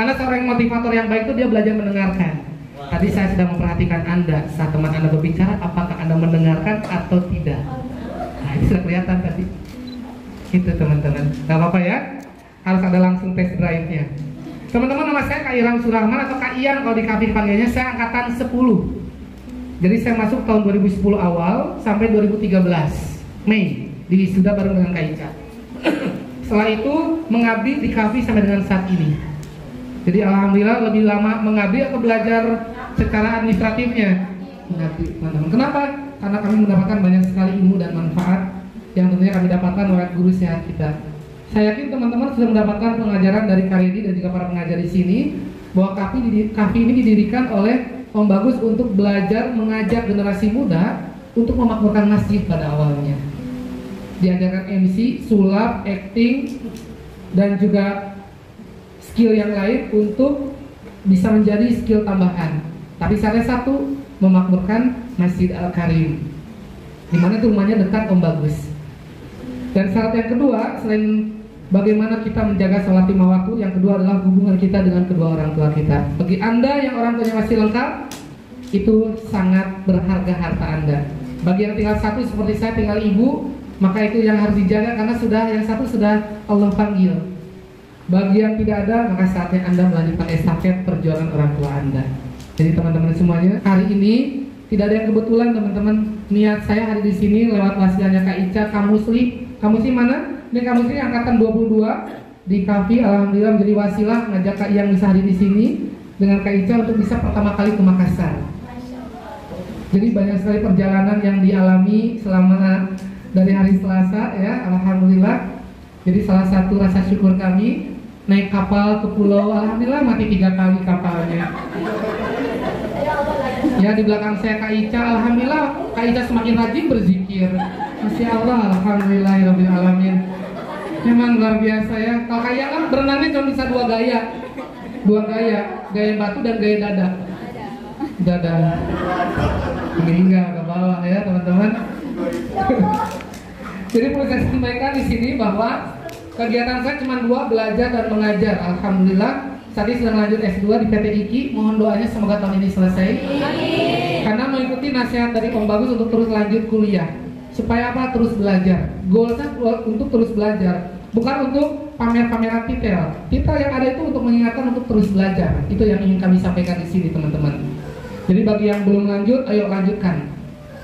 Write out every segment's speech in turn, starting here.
Karena seorang motivator yang baik itu dia belajar mendengarkan. Tadi saya sedang memperhatikan Anda saat teman Anda berbicara, apakah Anda mendengarkan atau tidak. Nah, ini sudah kelihatan tadi. Itu teman-teman. Gak apa-apa ya. Harus ada langsung test drive-nya. Teman-teman, nama saya Kak Iram Surahman atau Kak Ian kalau di Kavi panggilnya. Saya angkatan 10. Jadi saya masuk tahun 2010 awal sampai 2013 Mei di wisuda bareng dengan Kak Ica. Setelah itu mengabdi di Kavi sampai dengan saat ini. Jadi alhamdulillah lebih lama mengabdi atau belajar secara administratifnya. Mengabdi, teman-teman. Kenapa? Karena kami mendapatkan banyak sekali ilmu dan manfaat yang tentunya kami dapatkan lewat guru sehat kita. Saya yakin teman-teman sudah mendapatkan pengajaran dari Karedi dan juga para pengajar di sini bahwa Kavi ini didirikan oleh Om Bagus untuk belajar mengajak generasi muda untuk memakmurkan masjid pada awalnya. Diajarkan MC, sulap, acting, dan juga skill yang lain untuk bisa menjadi skill tambahan. Tapi salah satu memakmurkan Masjid Al-Karim, dimana itu rumahnya dekat Om Bagus. Dan syarat yang kedua, selain bagaimana kita menjaga sholat lima waktu, yang kedua adalah hubungan kita dengan kedua orang tua kita. Bagi Anda yang orang tuanya masih lengkap, itu sangat berharga harta Anda. Bagi yang tinggal satu seperti saya, tinggal ibu, maka itu yang harus dijaga karena yang satu sudah Allah panggil. Bagi yang tidak ada, maka saatnya Anda melanjutkan estafet perjuangan orang tua Anda. Jadi teman-teman semuanya, hari ini tidak ada yang kebetulan teman-teman. Niat saya hari di sini lewat wasiatnya Kak Ica, Kamu sih mana? Ini kamu sih angkatan 22 di Kavi, alhamdulillah menjadi wasilah ngajak Kak yang bisa hadir di sini dengan Kak Ica untuk bisa pertama kali ke Makassar. Jadi banyak sekali perjalanan yang dialami selama dari hari Selasa ya, alhamdulillah. Jadi salah satu rasa syukur kami naik kapal ke pulau, alhamdulillah mati 3 kali kapalnya. Ya di belakang saya Kak Ica, alhamdulillah Kak Ica semakin rajin berzikir. Masya Allah, alhamdulillahirabbil alamin. Memang luar biasa ya. Kalau kayak kan berenangnya cuma bisa 2 gaya. 2 gaya, gaya batu dan gaya dada. Dada. Meninggal ke bawah ya, teman-teman. Jadi perlu saya sampaikan di sini bahwa kegiatan saya cuma 2, belajar dan mengajar. Alhamdulillah saat ini sedang lanjut S2 di PT IKI. Mohon doanya semoga tahun ini selesai. Karena mengikuti nasihat dari Om Bagus untuk terus lanjut kuliah. Supaya apa? Terus belajar. Goalnya untuk terus belajar, bukan untuk pamer-pameran titel. Titel yang ada itu untuk mengingatkan untuk terus belajar. Itu yang ingin kami sampaikan di sini, teman-teman. Jadi bagi yang belum lanjut, ayo lanjutkan.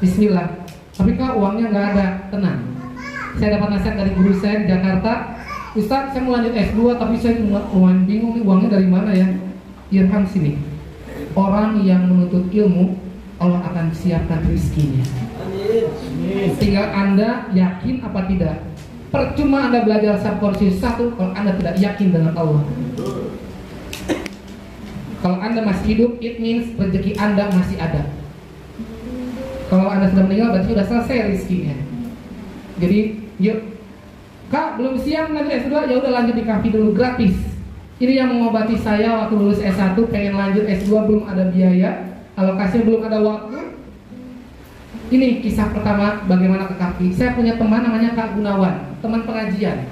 Bismillah. Tapi Kak, uangnya nggak ada. Tenang. Saya dapat nasihat dari guru saya di Jakarta. Ustaz, saya mau lanjut S2, tapi saya bingung nih uangnya dari mana ya. Irham sini. Orang yang menuntut ilmu, Allah akan siapkan rezekinya. Tinggal Anda yakin apa tidak. Percuma Anda belajar Porsius 1 kalau Anda tidak yakin dengan Allah. Kalau Anda masih hidup, it means rezeki Anda masih ada. Kalau Anda sudah meninggal, berarti sudah selesai rezekinya. Jadi, yuk, Kak belum siap lanjut S2, ya udah lanjut di Kavi dulu gratis. Ini yang mengobati saya waktu lulus S1, pengen lanjut S2 belum ada biaya, alokasinya belum ada waktu. Ini kisah pertama bagaimana ke Kavi. Saya punya teman namanya Kak Gunawan, teman pengajian.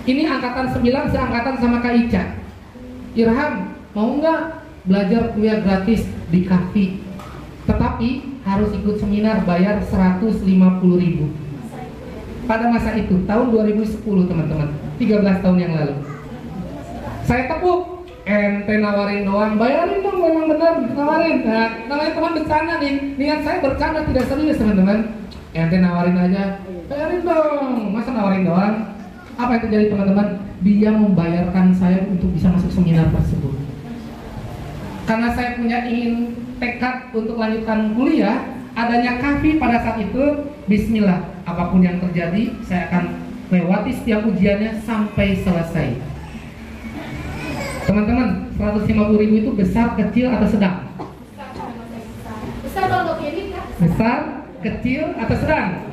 Ini angkatan 9, seangkatan sama Kak Ica. Irham, mau nggak belajar kuliah gratis di Kavi? Tetapi harus ikut seminar, bayar 150.000. Pada masa itu, tahun 2010 teman-teman, 13 tahun yang lalu. Saya tepuk. Ente nawarin doang, bayarin dong memang benar, nawarin. Nah, namanya teman bercanda nih, niat saya bercanda tidak serius teman-teman. Ente nawarin aja, bayarin dong, masa nawarin doang? Apa yang terjadi teman-teman? Dia membayarkan saya untuk bisa masuk seminar tersebut. Karena saya punya ingin tekad untuk lanjutkan kuliah, adanya Kavi pada saat itu, bismillah, apapun yang terjadi, saya akan lewati setiap ujiannya sampai selesai. Teman-teman, 150.000 itu besar, kecil, atau sedang? Besar kalau ini Kak. Besar, kecil, atau sedang?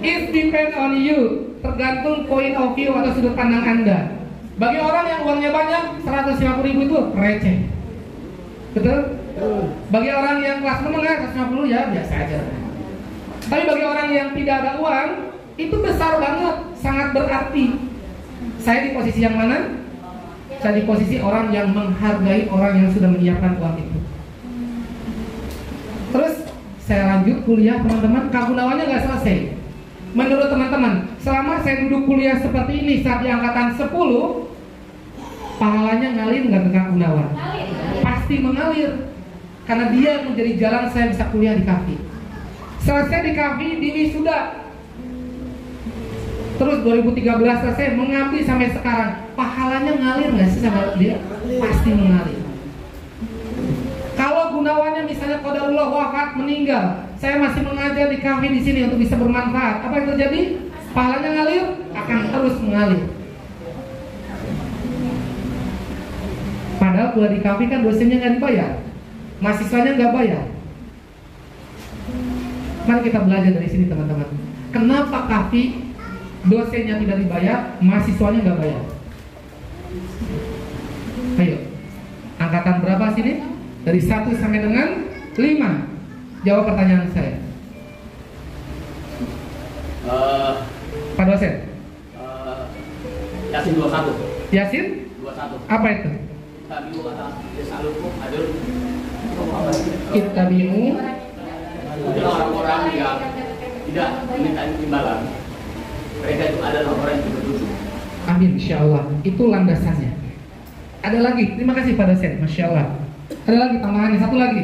It depends on you. Tergantung point of view atau sudut pandang Anda. Bagi orang yang uangnya banyak, 150.000 itu receh. Betul? Bagi orang yang kelas menengah, 150 ya biasa aja. Tapi bagi orang yang tidak ada uang, itu besar banget, sangat berarti. Saya di posisi yang mana? Saya di posisi orang yang menghargai orang yang sudah menyiapkan uang itu. Terus saya lanjut kuliah teman-teman, Kak Gunawannya nggak selesai. Menurut teman-teman, selama saya duduk kuliah seperti ini saat di angkatan 10, pahalanya ngalir nggak ke Kak Gunawan? Pasti mengalir, karena dia menjadi jalan saya bisa kuliah di KAFI. Selesai di KAFI, di wisuda. Terus 2013 selesai, mengabdi sampai sekarang. Pahalanya ngalir nggak sih sama dia? Pasti mengalir. Kalau Gunawannya misalnya qadarullah wafat, meninggal, saya masih mengajar di KAFI di sini untuk bisa bermanfaat. Apa yang terjadi? Pahalanya ngalir, akan terus mengalir. Padahal kuliah di KAFI kan dosennya nggak dibayar, mahasiswanya nggak bayar. Mari kita belajar dari sini teman-teman. Kenapa KAFI dosennya tidak dibayar, mahasiswanya nggak bayar? Ayo, angkatan berapa sini? Dari 1 sampai dengan 5. Jawab pertanyaan saya. Pak dosen. Yasin 21. Yasin? 21. Apa itu? Tabi'u kata yasalukum adul. Ittabi'u. Adalah orang-orang yang tidak meminta imbalan. Mereka itu adalah orang yang berdosa. Amin, insyaallah. Itu landasannya. Ada lagi, terima kasih Pak dosen, masya Allah. Ada lagi tambahannya, satu lagi.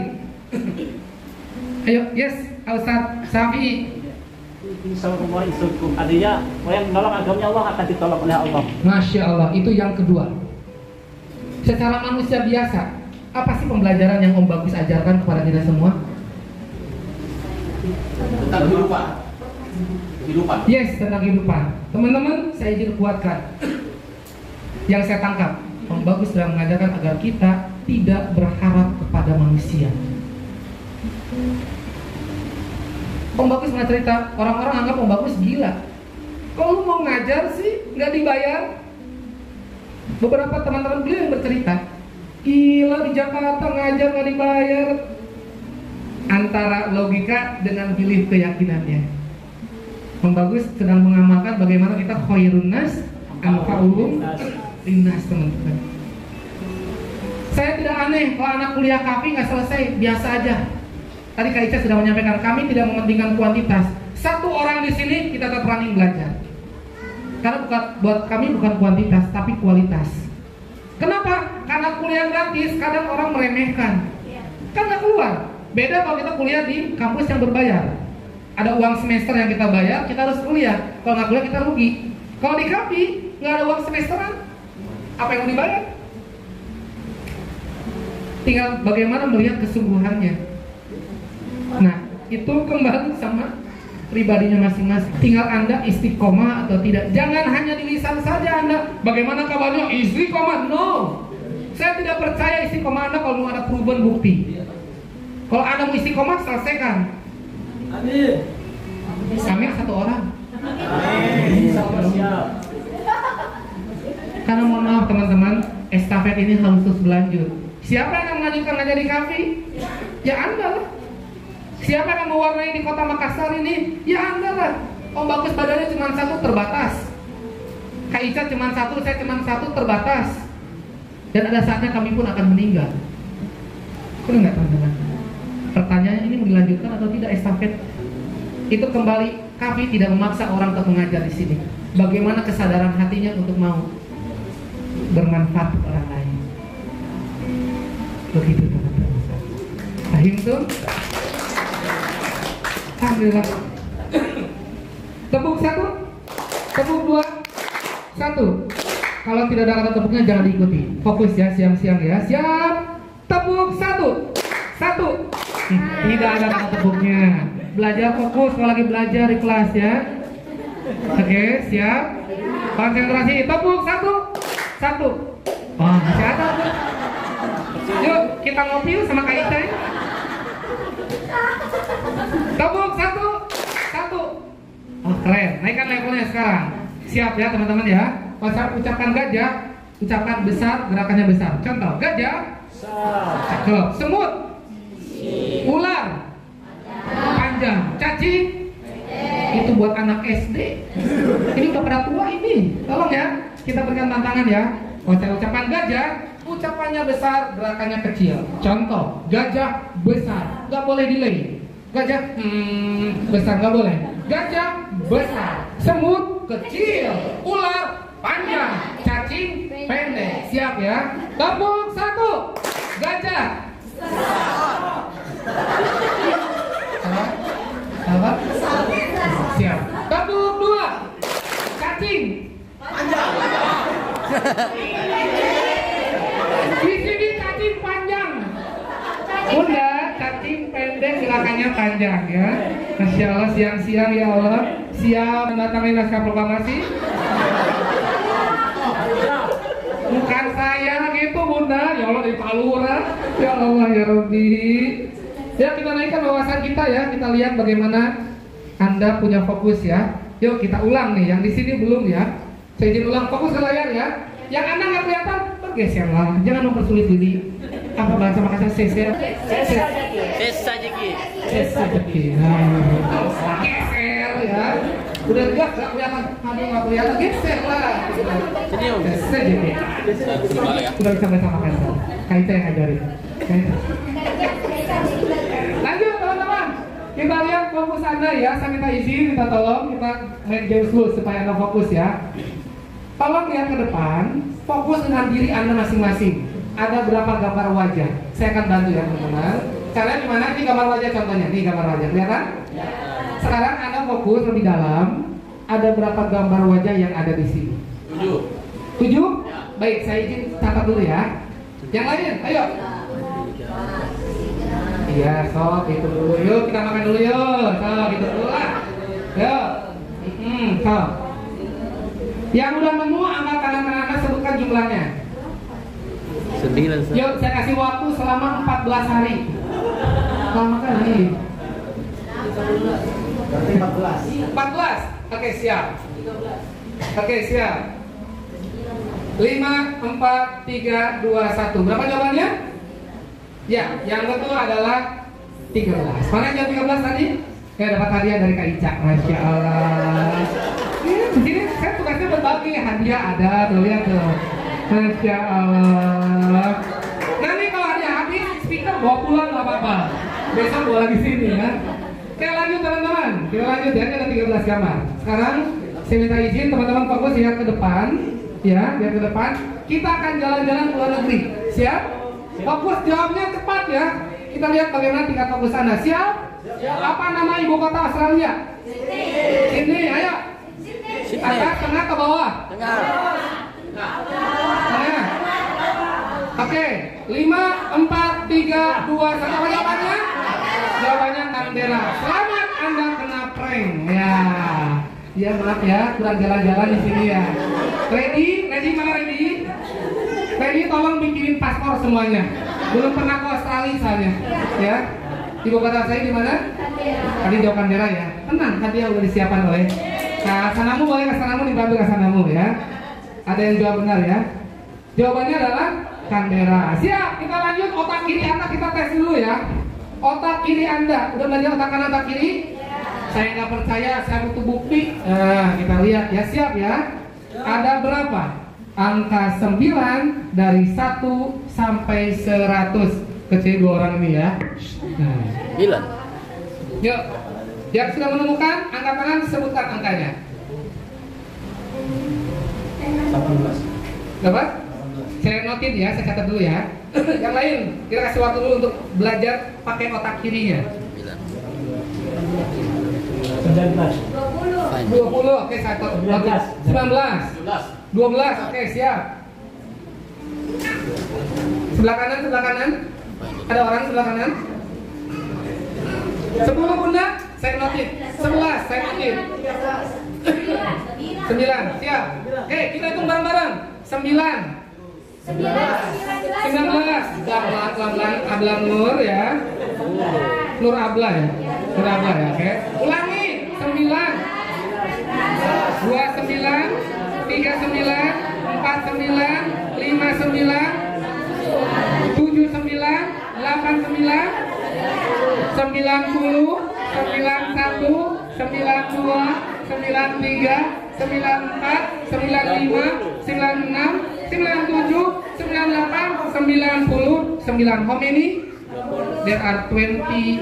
Ayo, yes, Ustaz Syafi'i. Insyaallah isukum. Artinya, yang menolong agamanya Allah akan ditolong oleh Allah. Masya Allah, itu yang kedua. Secara manusia biasa, apa sih pembelajaran yang Om Bagus ajarkan kepada kita semua? Tentang kehidupan. Kehidupan. Yes, tentang kehidupan. Teman-teman, saya izin kuatkan. Yang saya tangkap, Om Bagus sedang mengajarkan agar kita tidak berharap kepada manusia. Om Bagus pernah cerita, orang-orang anggap Om Bagus gila. Kalau lu mau ngajar sih, nggak dibayar. Beberapa teman-teman beliau yang bercerita, gila di Jakarta ngajar nggak dibayar. Antara logika dengan belief keyakinannya. Om Bagus sedang mengamalkan bagaimana kita khairun nas anfa'uhum linnas, teman-teman. Saya tidak aneh kalau anak kuliah KAFI nggak selesai, biasa aja. Tadi Kak Ica sudah menyampaikan, kami tidak mementingkan kuantitas. Satu orang di sini kita tetap running belajar. Karena buat kami bukan kuantitas, tapi kualitas. Kenapa? Karena kuliah gratis, kadang orang meremehkan. Kan nggak keluar. Beda kalau kita kuliah di kampus yang berbayar. Ada uang semester yang kita bayar, kita harus kuliah. Kalau nggak kuliah kita rugi. Kalau di KAFI nggak ada uang semesteran, apa yang mau dibayar? Tinggal bagaimana melihat kesungguhannya. Nah, itu kembali sama pribadinya masing-masing. Tinggal Anda istiqomah atau tidak. Jangan hanya di lisan saja Anda. Bagaimana kabarnya istiqomah? No. Saya tidak percaya istiqomah Anda kalau belum ada proven bukti. Kalau Anda mau istiqomah, selesaikan. Amin. Kami satu orang. Amin. Karena mohon maaf teman-teman, estafet ini harus terus berlanjut. Siapa yang melanjutkan ngajar di KAFI? Ya Anda lah. Siapa yang mewarnai di kota Makassar ini? Ya Anda lah. Om Bagus badannya cuma satu, terbatas. Kak Ica cuma satu, saya cuma satu, terbatas. Dan ada saatnya kami pun akan meninggal. Benar nggak teman-teman? Pertanyaannya, ini mau dilanjutkan atau tidak estafet? Itu kembali, KAFI tidak memaksa orang untuk mengajar di sini. Bagaimana kesadaran hatinya untuk mau bermanfaat untuk orang lain. Begitu teman-teman. Paham tuh? Alhamdulillah. Tepuk 1, tepuk 2, 1. Kalau tidak ada kata tepuknya jangan diikuti. Fokus ya, siang-siang ya. Siap. Tepuk 1, 1. Tidak ada kata tepuknya. Belajar fokus kalau lagi belajar di kelas ya. Oke, siap. Konsentrasi. Tepuk 1, 1. Oh, masih ada. Yuk, kita ngopi yuk sama Kak Ita. Tepuk 1, 1. Oh, keren. Naikkan levelnya sekarang. Siap ya teman-teman ya. Pas ucapkan gajah, ucapkan besar, gerakannya besar. Contoh, gajah. Cakep. Semut. Ular. Panjang. Cacing. Itu buat anak SD. Ini udah pada tua ini. Tolong ya, kita berikan tantangan ya. Ucapan gajah, ucapannya besar, gerakannya kecil. Contoh, gajah besar, nggak boleh delay. Gajah besar nggak boleh. Gajah besar, semut kecil, ular panjang, cacing pendek. Siap ya? Tepuk 1. Gajah. Apa? Siap. Tepuk 2. Cacing. Di sini cacing panjang. Bunda, cacing pendek, gerakannya panjang ya. Masya Allah, siang-siang ya Allah. Siap mendatangi naskah proklamasi. Bukan saya gitu Bunda. Ya Allah di Palura. Ya Allah ya Rabbi. Ya kita naikkan wawasan kita ya. Kita lihat bagaimana Anda punya fokus ya. Yuk kita ulang nih. Yang di sini belum ya. Saya izin ulang, fokus ke layar ya. Yang Anda nggak kelihatan, bergeser lah. Jangan mempersulit diri. Apa bahasa Makassar? Sesa jeki. Nah, geser ya. Udah enggak kelihatan. Aduh nggak kelihatan, geser lah. Sesa jeki. Sudah bisa bahasa Makassar. Kaita yang ngajarin. Lanjut teman-teman. Kita lihat fokus Anda ya. Saya minta izin, minta tolong kita main games dulu supaya Anda fokus ya. Tolong lihat ke depan, fokus dengan diri Anda masing-masing. Ada berapa gambar wajah? Saya akan bantu ya teman-teman. Caranya gimana? Ini gambar wajah contohnya. Ini gambar wajah, kelihatan? Sekarang Anda fokus lebih dalam. Ada berapa gambar wajah yang ada di sini? 7? Baik, saya izin catat dulu ya. Yang lain, ayo. Iya, sok itu dulu. Yuk kita makan dulu yuk. Sok itu dulu lah. Yuk. Sok. Yang udah nemu angkat tangan Anda, sebutkan jumlahnya. 9. Yuk, saya kasih waktu selama 14 hari. Lama kan ini? 14. Oke, siap. Oke, siap. 5, 4, 3, 2, 1. Berapa jawabannya? Ya, yang betul adalah 13. Mana yang 13 tadi? Ya, dapat hadiah dari Kak Ica. Masya Allah. Di sini saya tugasnya berbagi, hadiah ada, tuh lihat tuh. Masya Allah. Nanti kalau hadiah habis, speaker bawa pulang nggak apa-apa. Besok bawa lagi sini ya. Oke lanjut teman-teman, kita lanjut ya, ada 13 gambar. Sekarang saya minta izin teman-teman fokus lihat ke depan, ya, lihat ke depan. Kita akan jalan-jalan ke luar negeri. Siap? Fokus jawabnya cepat ya. Kita lihat bagaimana tingkat fokus Anda. Siap? Apa nama ibu kota Australia? Sydney, ayo. Atas, tengah, ke bawah? Tengah. Oke, 5, 4, 3, 2, 1. Apa jawabannya? Jawabannya Canberra. Selamat, Anda kena prank. Ya. Ya maaf ya, kurang jalan-jalan di sini ya. Ready? Ready mana ready? Ready, tolong bikinin paspor semuanya. Belum pernah ke Australia soalnya. Ya. Ibu kota saya di mana? Tadi jawab Canberra ya. Tenang, hadiah udah disiapkan oleh. Kasanamu boleh, kasanamu dibantu kasanamu ya. Ada yang jawab benar ya. Jawabannya adalah Canberra. Siap, kita lanjut. Otak kiri Anda kita tes dulu ya. Otak kiri Anda, udah belajar otak kanan otak kiri? Saya nggak percaya, saya butuh bukti. Kita lihat ya, siap ya. Ada berapa? Angka 9 dari 1 sampai 100. Kecil 2 orang ini ya. 9. Yuk, yang sudah menemukan angka tangan sebutkan angkanya. 18. Dapat? Saya notin ya, saya catat dulu ya. Yang lain, kita kasih waktu dulu untuk belajar pakai otak kirinya. 19. 20, oke, 19. 12, oke, siap. Sebelah kanan. Ada orang sebelah kanan? 10 Bunda, saya notin. 11, saya notin. 9, siap. Oke, kita hitung bareng-bareng. 9. 19. Pelan-pelan Abla Nur ya. Nur Abla ya. Nur Abla ya, oke. Ulangi. 9. 29, 39, 49, 59, 79, 89, 90, 91, 92, 93, 94, 95, 96, 97, 98, 90, 9. How many? There are 20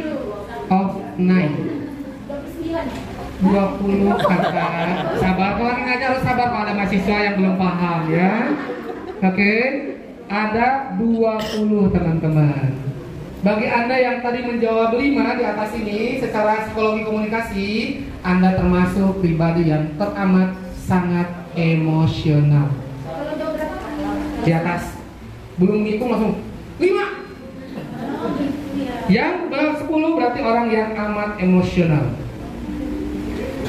of 9. 20 kakak. Sabar, kalau lagi ngajar harus sabar kalau ada mahasiswa yang belum paham ya. Oke, ada 20 teman-teman. Bagi Anda yang tadi menjawab 5 di atas ini, secara psikologi komunikasi, Anda termasuk pribadi yang teramat sangat emosional. Di atas, belum ngitung langsung 5. Yang belum 10 berarti orang yang amat emosional.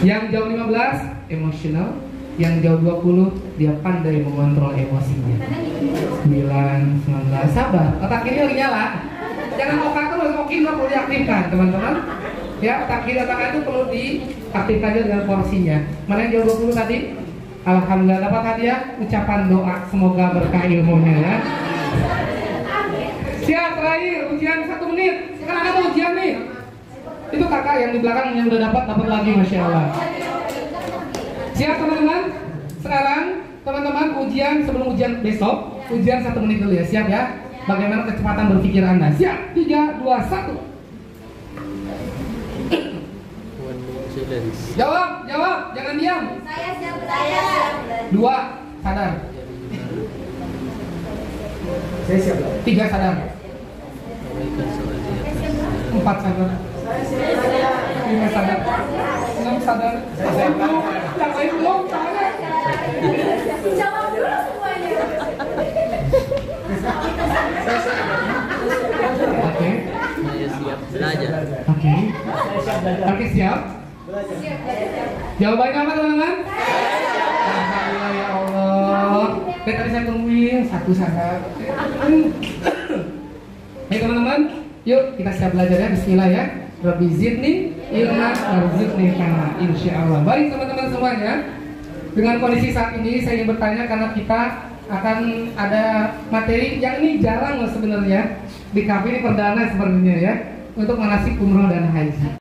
Yang jauh 15 emosional, yang jauh 20 dia pandai mengontrol emosinya. 9, 19, sabar. Otak kiri lagi nyala. Jangan otak terus, okin perlu diaktifkan, teman-teman. Ya, otak kiri otak itu perlu diaktifkan dengan porsinya. Mana yang jauh 20 tadi? Alhamdulillah dapat hadiah ucapan doa, semoga berkah ilmunya ya. Siap, terakhir ujian 1 menit. Sekarang ada ujian nih. Itu kakak yang di belakang yang udah dapat lagi, masya Allah. Siap teman-teman? Sekarang teman-teman ujian sebelum ujian besok, ujian 1 menit dulu ya, siap ya? Bagaimana kecepatan berpikir Anda? Siap, 3, 2, 1. Jawab, jangan diam. Saya siap. 2, sadar. Saya siap. 3, sadar. 4, sadar. 5, sadar. 6, sadar. 7, yang lain belum sadar. Jawab dulu semuanya. Oke. Belajar. Oke. Oke, siap. Jawabannya apa teman-teman? Alhamdulillah ya Allah. Kayak tadi saya tungguin 1 sadar. Baik teman-teman, yuk kita siap belajar ya. Bismillah ya. Rabbi zidni ilman warzuqni fahma, insyaallah. Baik teman-teman semuanya, dengan kondisi saat ini saya ingin bertanya karena kita akan ada materi yang ini jarang loh sebenarnya di kafe ini, perdana sebenarnya ya, untuk manasik umroh dan haji.